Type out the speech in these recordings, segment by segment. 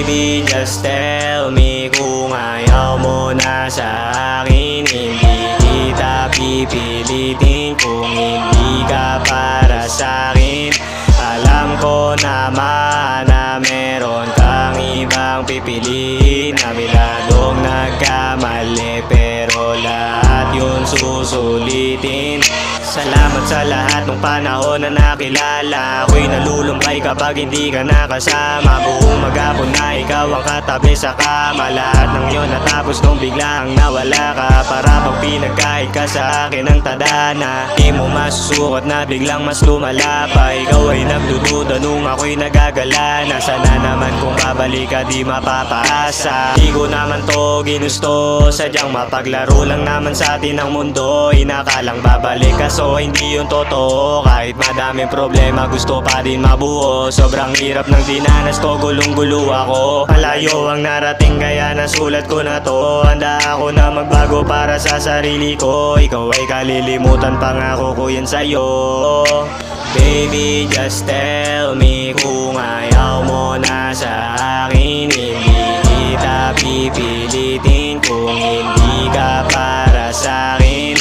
Baby, just tell me kung ayaw mo na sa akin. Hindi kita pipilitin kung hindi ka para sa akin. Alam ko naman na meron kang ibang pipiliin. Aminadong nagkamali pero lahat yun susulitin. Salamat sa lahat ng panahon na nakilala. Ako'y nalulumbay kapag hindi ka nakasama. Buong maghapon na ikaw ang katabi sa kama. Lahat ng yun natapos nung biglang nawala ka. Para bang pinagkait ka sa akin ng tadhana. Di mo masusukot na biglang mas lumala pa. Ikaw ay nagdududa nung ako'y nagagala. Nasana naman kung babalik ka di mapapaasa. Di ko naman to ginusto, sadyang mapaglaro lang naman sa atin ang mundo. Inakalang babalik ka so hindi yun totoo. Kahit madaming problema gusto pa din mabuo. Sobrang hirap ng dinanas ko, gulong-gulo ako. Malayo ang narating kaya nasulat ko na to. Handa ako na magbago para sa sarili ko. Ikaw ay kalilimutan, pangako ko yan sa'yo. Baby, just tell me kung ayaw mo na sa akin. Hindi kita pipilitin kung hindi ka para sa akin.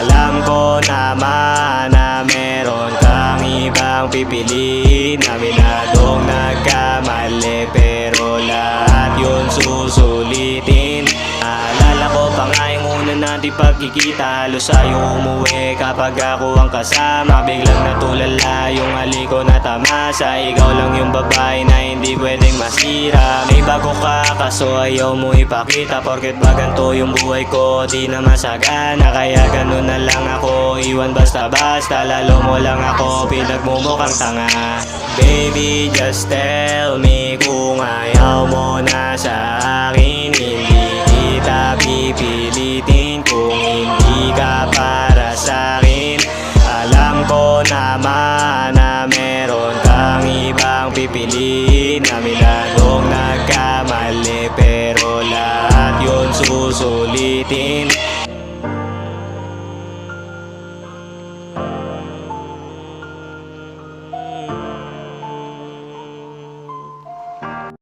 Alam ko naman na meron kang ibang pipiliin. Aminadong nagkamali pero lahat yun susulitin. Naalala ko pa nga yung una nating pagkikita. Halos ayaw umuwi kapag ako ang kasama. Biglang natulala yung haliko na tamasa. Ikaw lang yung babae na hindi pwedeng masira. May bago ka kaso ayaw mo ipakita. Porket ba ganito yung buhay ko di na masagana. Kaya ganun na lang ako, iwan basta-basta. Lalo mo lang ako pinagmumukhang tanga. Baby, just tell me kung ayaw mo na sa akin. Hindi kita pipilitin kung hindi ka para sa akin. Alam ko naman na meron kang ibang pipiliin. Aminadong nagkamali pero lahat yun susulitin.